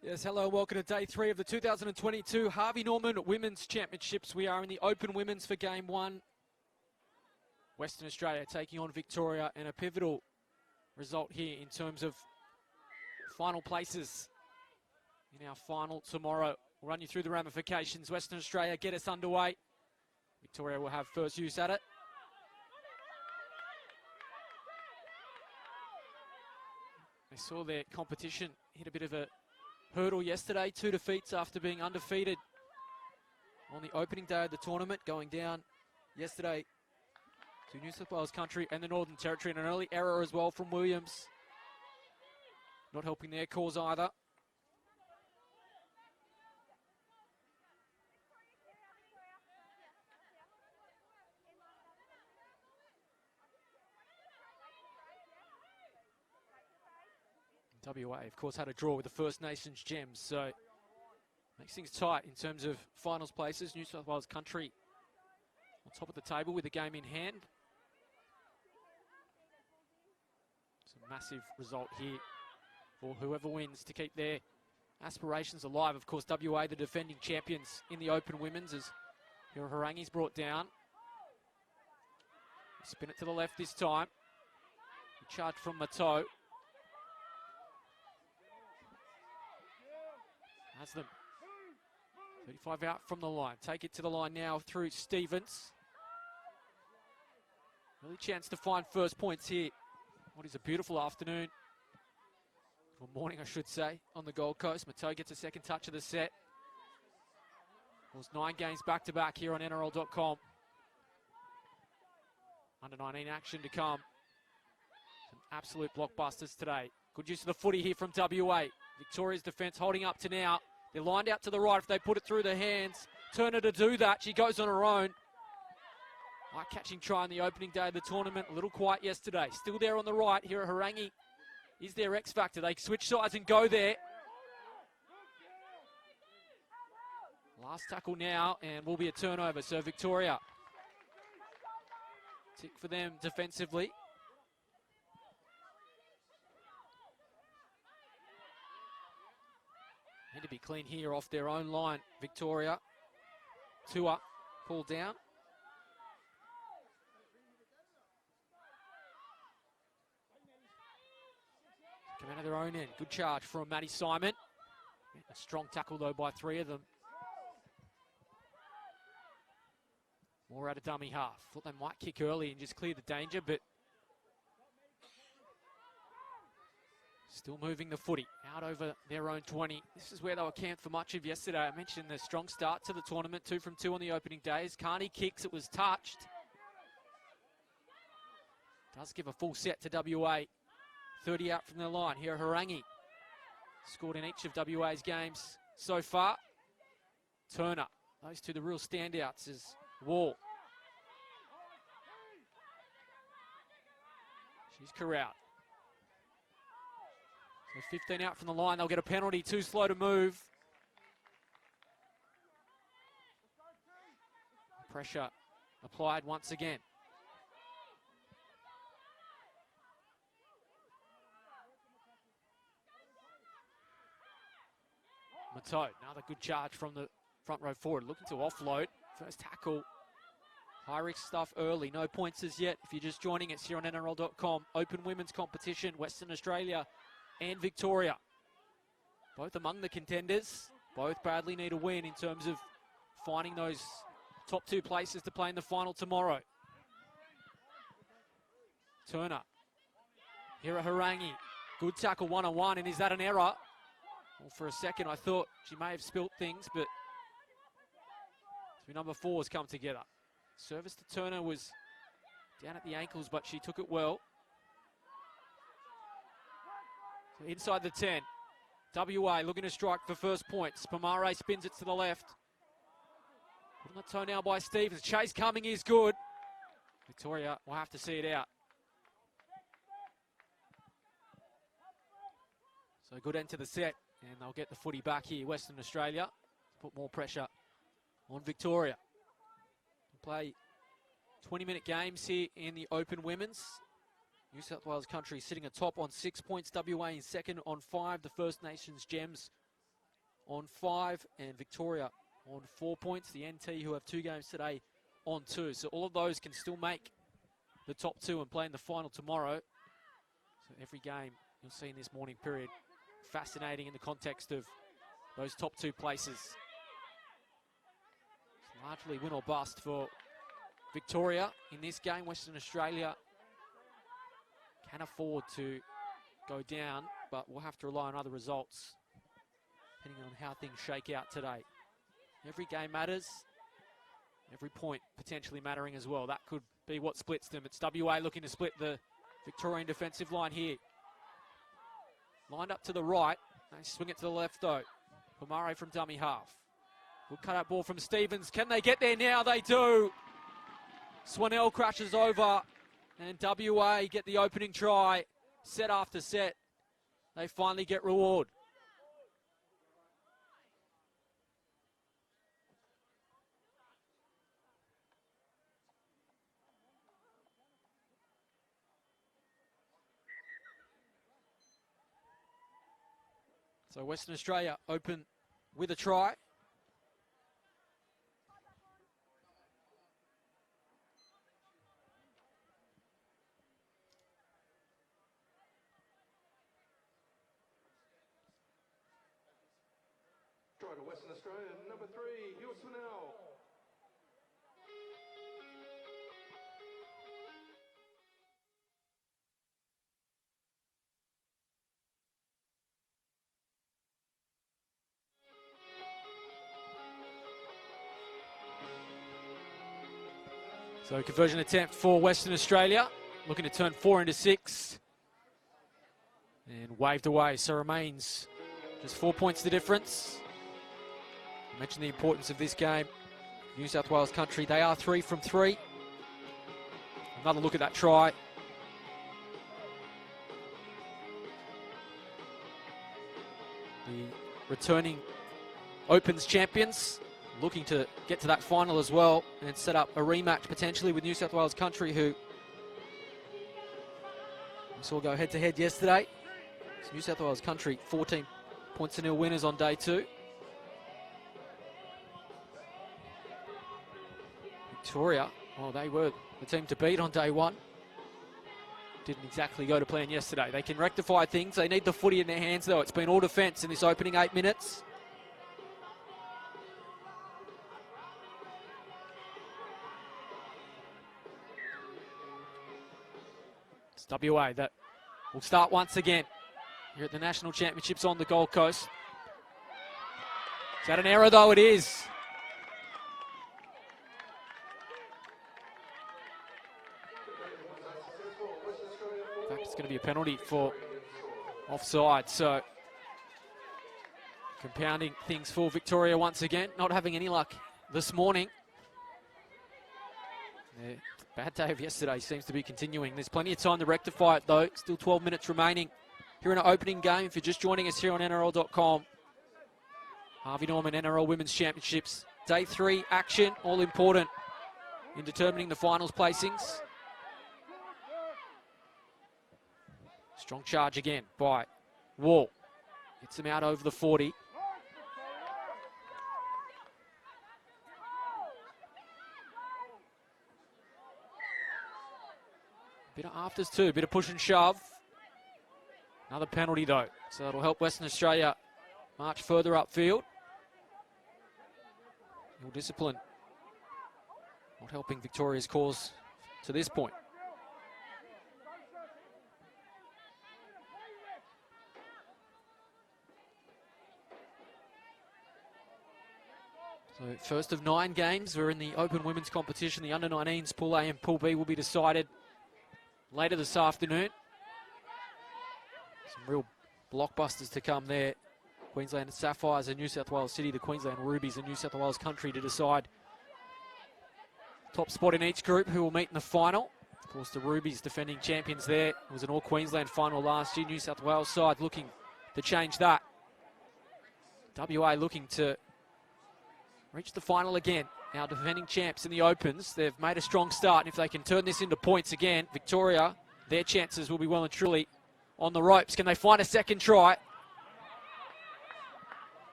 Yes, hello and welcome to day 3 of the 2022 Harvey Norman Women's Championships. We are in the Open Women's for Game 1. Western Australia taking on Victoria, and a pivotal result here in terms of final places in our final tomorrow. We'll run you through the ramifications. Western Australia get us underway. Victoria will have first use at it. They saw their competition hit a bit of a hurdle yesterday. 2 defeats after being undefeated on the opening day of the tournament, going down yesterday to New South Wales Country and the Northern Territory, and an early error as well from Williams. Not helping their cause either. WA, of course, had a draw with the First Nations Gems, so makes things tight in terms of finals places. New South Wales Country on top of the table with a game in hand. It's a massive result here for whoever wins to keep their aspirations alive. Of course, WA, the defending champions in the Open Women's, as Harangi's brought down. Spin it to the left this time. Charge from Mato. Has them. 35 out from the line. Take it to the line now through Stevens. Really chance to find first points here. What is a beautiful afternoon. Or morning, I should say, on the Gold Coast. Mato gets a second touch of the set. Was 9 games back-to-back here on NRL.com. Under 19 action to come. Some absolute blockbusters today. Good use of the footy here from WA. Victoria's defence holding up to now. They're lined out to the right if they put it through their hands. Turner to do that. She goes on her own. Eye-catching try on the opening day of the tournament. A little quiet yesterday. Still there on the right. Here at Harangi is their X factor. They switch sides and go there. Last tackle now, and will be a turnover. So Victoria, tick for them defensively. Need to be clean here off their own line. Victoria. Tua pulled down. Come out of their own end. Good charge from Maddie Simon. A strong tackle though by 3 of them. More out of dummy half. Thought they might kick early and just clear the danger, but still moving the footy out over their own 20. This is where they were camped for much of yesterday. I mentioned the strong start to the tournament. 2 from 2 on the opening days. Carney kicks. It was touched. Does give a full set to WA. 30 out from the line. Here Harangi. Scored in each of WA's games so far. Turner. Those two the real standouts is Wall. She's corralled. So 15 out from the line. They'll get a penalty. Too slow to move. Pressure applied once again. Mato, another good charge from the front row forward. Looking to offload. First tackle. High risk stuff early. No points as yet. If you're just joining us here on NRL.com. Open women's competition. Western Australia and Victoria. Both among the contenders. Both badly need a win in terms of finding those top 2 places to play in the final tomorrow. Turner. Here at Harangi. Good tackle one-on-one, and is that an error? Well, for a second I thought she may have spilt things, but number 4 has come together. Service to Turner was down at the ankles, but she took it well. So inside the 10. WA looking to strike for first points. Pomare spins it to the left. Put on the toe now by Stevens. Chase coming is good. Victoria will have to see it out. So good end to the set, and they'll get the footy back here. Western Australia put more pressure on Victoria. Play 20-minute games here in the Open Women's. New South Wales Country sitting atop on 6 points. WA in second on 5. The First Nations Gems on 5 and Victoria on 4 points. The NT, who have 2 games today, on 2. So all of those can still make the top 2 and play in the final tomorrow. So every game you'll see in this morning period, fascinating in the context of those top 2 places. It's largely win or bust for Victoria in this game. Western Australia can afford to go down, but we'll have to rely on other results depending on how things shake out today. Every game matters, every point potentially mattering as well. That could be what splits them. It's WA looking to split the Victorian defensive line here. Lined up to the right, they swing it to the left though. Pomare from dummy half. Good cut out ball from Stevens. Can they get there now? They do. Swanell crashes over and WA get the opening try. Set after set, they finally get reward. So Western Australia open with a try. Try to Western Australia, number 3, Swanell. So conversion attempt for Western Australia, looking to turn 4 into 6. And waved away, so remains just 4 points the difference. I mentioned the importance of this game. New South Wales country, they are 3 from 3. Another look at that try. The returning Opens champions looking to get to that final as well and set up a rematch potentially with New South Wales country, who we saw go head to head yesterday. So New South Wales country 14 points to 0 winners on day 2. Victoria, well, they were the team to beat on day 1. Didn't exactly go to plan yesterday. They can rectify things. They need the footy in their hands though. It's been all defence in this opening 8 minutes. It's WA that will start once again here at the National Championships on the Gold Coast. Is that an error though? It is. In fact, it's going to be a penalty for offside, so compounding things for Victoria once again. Not having any luck this morning. Their bad day of yesterday seems to be continuing. There's plenty of time to rectify it though. Still 12 minutes remaining here in our opening game. If you're just joining us here on NRL.com, Harvey Norman NRL Women's Championships. Day 3 action, all important in determining the finals placings. Strong charge again by Wall. Gets him out over the 40. Bit of afters too, bit of push and shove. Another penalty though, so that'll help Western Australia march further upfield. More discipline not helping Victoria's cause to this point. So first of 9 games, we're in the Open Women's competition. The Under-19s Pool A and Pool B will be decided later this afternoon. Some real blockbusters to come there. Queensland Sapphires and New South Wales City, the Queensland Rubies and New South Wales Country to decide top spot in each group, who will meet in the final. Of course, the Rubies defending champions there. It was an All-Queensland final last year. New South Wales side looking to change that. WA looking to reach the final again. Now defending champs in the Opens. They've made a strong start, and if they can turn this into points again, Victoria, their chances will be well and truly on the ropes. Can they find a second try?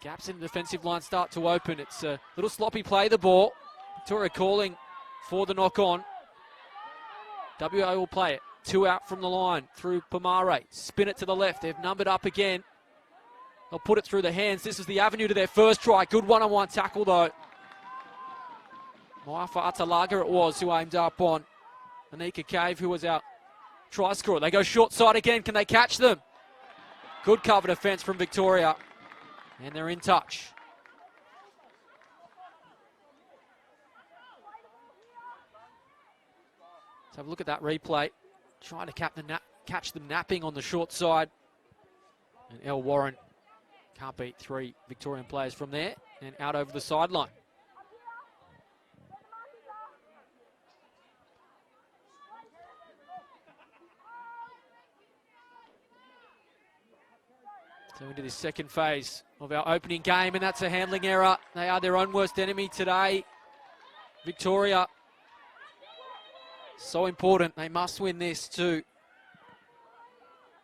gaps in the defensive line start to open. It's a little sloppy play, the ball. Victoria calling for the knock-on. WA will play it. 2 out from the line through Pomare. Spin it to the left. They've numbered up again. They'll put it through the hands. This is the avenue to their first try. Good one-on-one tackle, though. Maifa Atalaga it was who aimed up on Anika Cave, who was our try scorer. They go short side again. Can they catch them? Good cover defence from Victoria. And they're in touch. Let's have a look at that replay. Trying to catch them napping on the short side. And El Warren can't beat 3 Victorian players from there. And out over the sideline. So into this second phase of our opening game, and that's a handling error. They are their own worst enemy today. Victoria, so important. They must win this to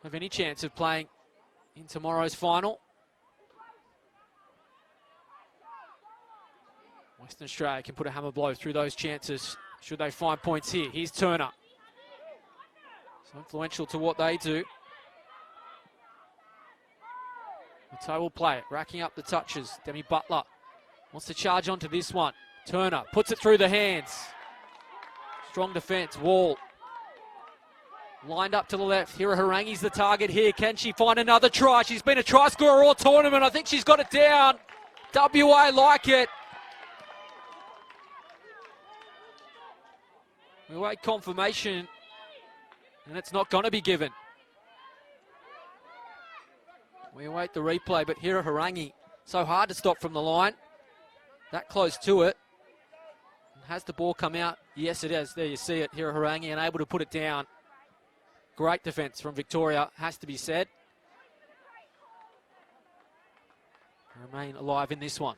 have any chance of playing in tomorrow's final. Western Australia can put a hammer blow through those chances should they find points here. Here's Turner. So influential to what they do. Mato will play it, racking up the touches. Demi Butler wants to charge onto this one. Turner puts it through the hands. Strong defence. Wall lined up to the left. Hira Harangi's the target here. Can she find another try? She's been a try scorer all tournament. I think she's got it down. WA like it. We wait confirmation, and it's not going to be given. We await the replay, but Hira Harangi, so hard to stop from the line. That close to it. Has the ball come out? Yes, it has. There you see it. Hira Harangi unable to put it down. Great defence from Victoria, has to be said. Remain alive in this one.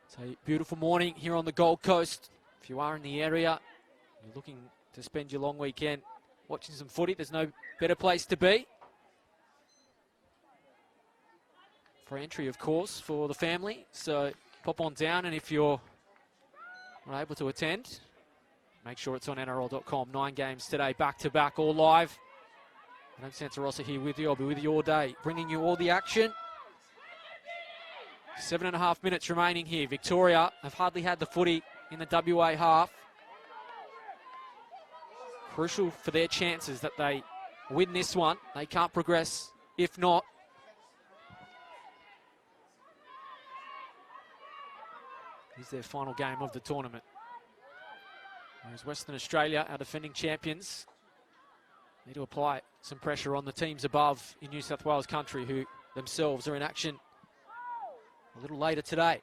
It's a beautiful morning here on the Gold Coast. If you are in the area, you're looking to spend your long weekend watching some footy, there's no better place to be. For entry, of course, for the family. So pop on down, and if you're not able to attend, make sure it's on NRL.com. 9 games today, back-to-back, all live. I'm Santarossa here with you. I'll be with you all day, bringing you all the action. 7.5 minutes remaining here. Victoria have hardly had the footy in the WA half. Crucial for their chances that they win this one. They can't progress if not. Is their final game of the tournament. Whereas Western Australia, our defending champions, need to apply some pressure on the teams above in New South Wales country, who themselves are in action a little later today.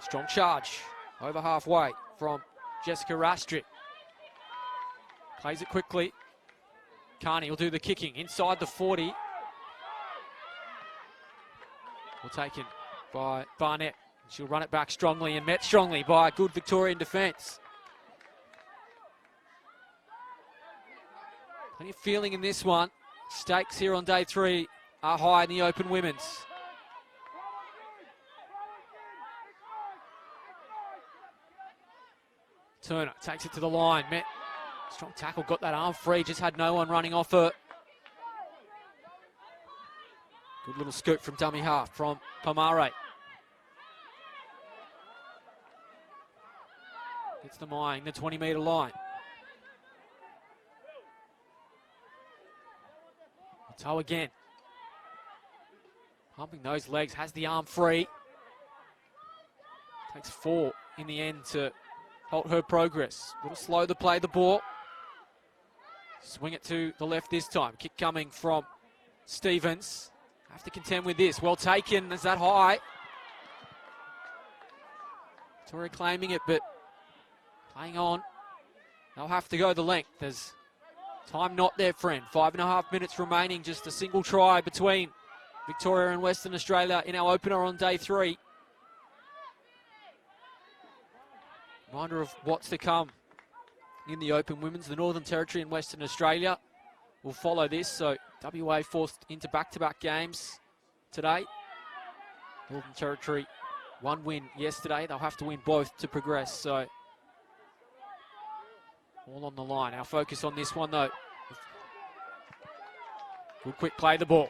Strong charge over halfway from Jessica Rastrick. Plays it quickly. Carney will do the kicking inside the 40. Well taken by Barnett. She'll run it back strongly and met strongly by a good Victorian defence. Plenty of feeling in this one. Stakes here on day 3 are high in the open women's. Turner takes it to the line. Met. Strong tackle, got that arm free, just had no one running off her. Good little scoop from dummy half from Pomare. Gets them eyeing the 20-metre line. Toe again. Pumping those legs, has the arm free. Takes 4 in the end to halt her progress. A little slow to play the ball. Swing it to the left this time. Kick coming from Stevens. Have to contend with this. Well taken. Is that high? Victoria claiming it, but playing on. They'll have to go the length. There's time not there, friend. 5.5 minutes remaining. Just a single try between Victoria and Western Australia in our opener on day 3. Reminder of what's to come in the Open Women's. The Northern Territory and Western Australia will follow this. So WA forced into back-to-back games today. Northern Territory, one win yesterday. They'll have to win both to progress. So all on the line. Our focus on this one, though. Good quick play the ball.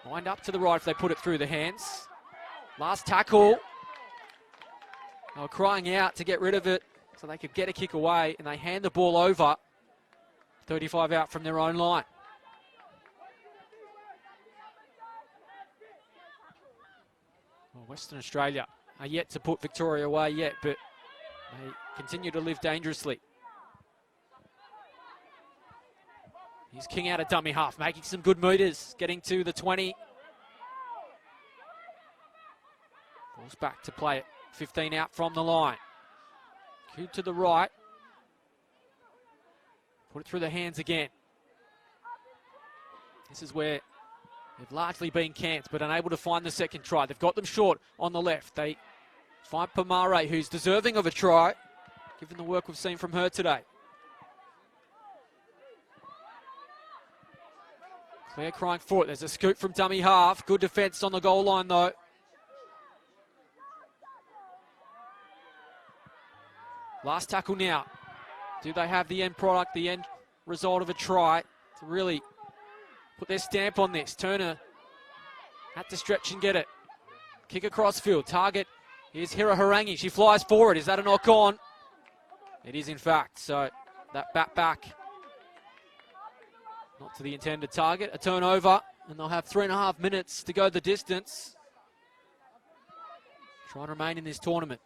Wind up to the right if they put it through the hands. Last tackle. They were crying out to get rid of it so they could get a kick away, and they hand the ball over. 35 out from their own line. Well, Western Australia are yet to put Victoria away yet, but they continue to live dangerously. He's King out of dummy half, making some good meters, getting to the 20. Falls back to play it. 15 out from the line. Cue to the right. Put it through the hands again. This is where they've largely been camped, but unable to find the second try. They've got them short on the left. They find Pomare, who's deserving of a try, given the work we've seen from her today. Claire crying for it. There's a scoop from dummy half. Good defence on the goal line, though. Last tackle now. Do they have the end product, the end result of a try to really put their stamp on this? Turner had to stretch and get it. Kick across field. Target is Hira Harangi. She flies forward. Is that a knock on? It is, in fact. So that back. Not to the intended target. A turnover. And they'll have 3.5 minutes to go the distance. Try and remain in this tournament.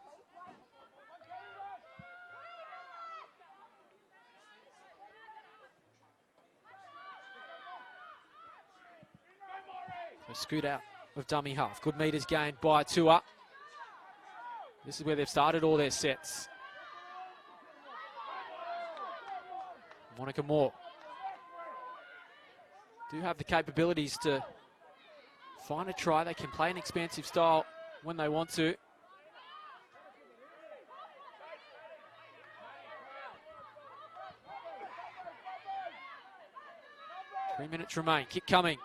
So scoot out of dummy half. Good meters gained by Tua. This is where they've started all their sets. Monica Moore do have the capabilities to find a try. They can play an expansive style when they want to. Three minutes remain. Kick coming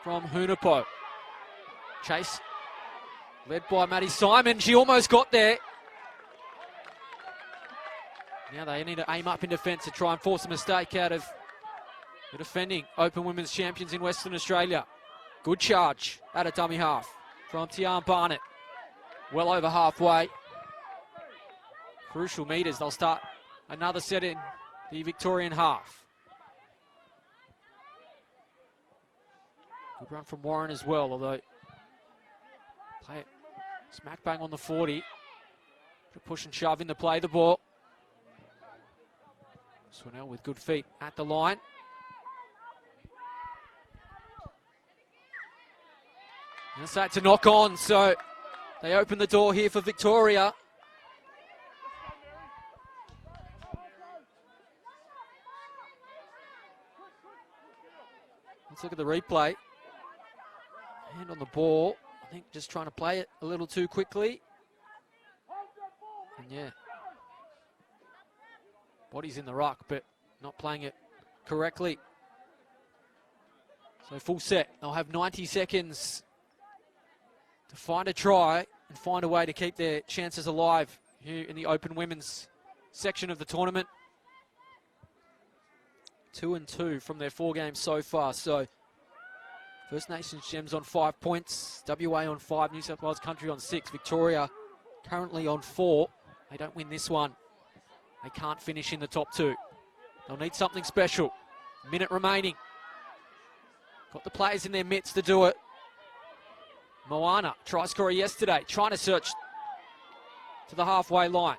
from Hunapo. Chase led by Maddie Simon. She almost got there. Now they need to aim up in defence to try and force a mistake out of the defending Open Women's champions in Western Australia. Good charge at a dummy half from Tian Barnett. Well over halfway. Crucial meters. They'll start another set in the Victorian half. Good run from Warren as well, although play it smack bang on the 40. Push and shove in to play the ball. Swinnell with good feet at the line. And so it's a knock on, so they open the door here for Victoria. Let's look at the replay. Hand on the ball. I think just trying to play it a little too quickly. And yeah. Body's in the ruck, but not playing it correctly. So full set. They'll have 90 seconds to find a try and find a way to keep their chances alive here in the Open Women's section of the tournament. 2-2 from their 4 games so far. So First Nations Gems on 5 points, WA on 5, New South Wales Country on 6, Victoria currently on 4. They don't win this one, they can't finish in the top 2. They'll need something special. Minute remaining. Got the players in their midst to do it. Moana, try scorer yesterday, trying to search to the halfway line.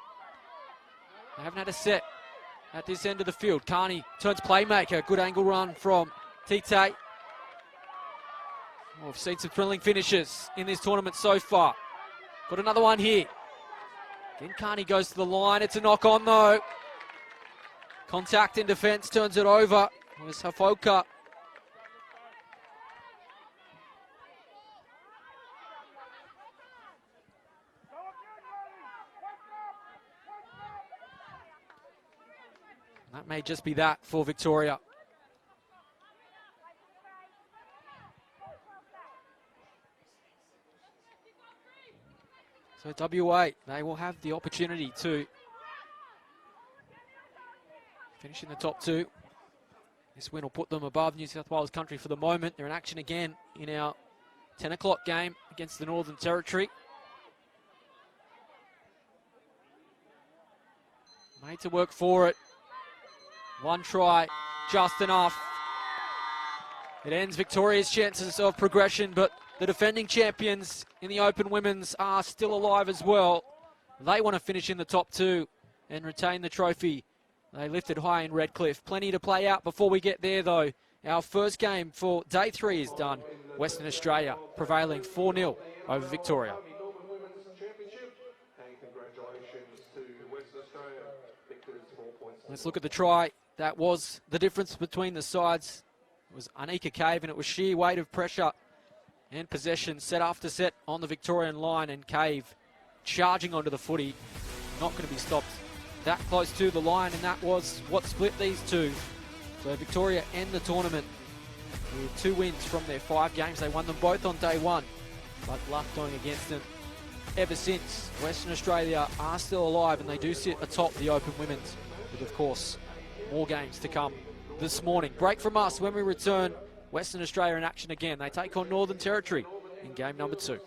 They haven't had a set at this end of the field. Carney turns playmaker. Good angle run from Tite. Oh, we've seen some thrilling finishes in this tournament so far. Got another one here. Then Carney goes to the line. It's a knock on though. Contact in defence, turns it over. It was Hafoka. That may just be that for Victoria. So WA, they will have the opportunity to finish in the top 2. This win will put them above New South Wales country for the moment. They're in action again in our 10 o'clock game against the Northern Territory. Made to work for it. One try, just enough. It ends Victoria's chances of progression, but the defending champions in the Open Women's are still alive as well. They want to finish in the top 2 and retain the trophy. They lifted high in Redcliffe. Plenty to play out before we get there, though. Our first game for day 3 is done. Western Australia prevailing 4-0 over Victoria. Let's look at the try. That was the difference between the sides. It was Anika Cave, and it was sheer weight of pressure and possession set after set on the Victorian line, and Cave charging onto the footy. Not going to be stopped that close to the line, and that was what split these two. So Victoria end the tournament with 2 wins from their 5 games. They won them both on day 1, but luck going against them ever since. Western Australia are still alive, and they do sit atop the Open Women's, with of course more games to come this morning. Break from us. When we return, Western Australia in action again. They take on Northern Territory in game number 2.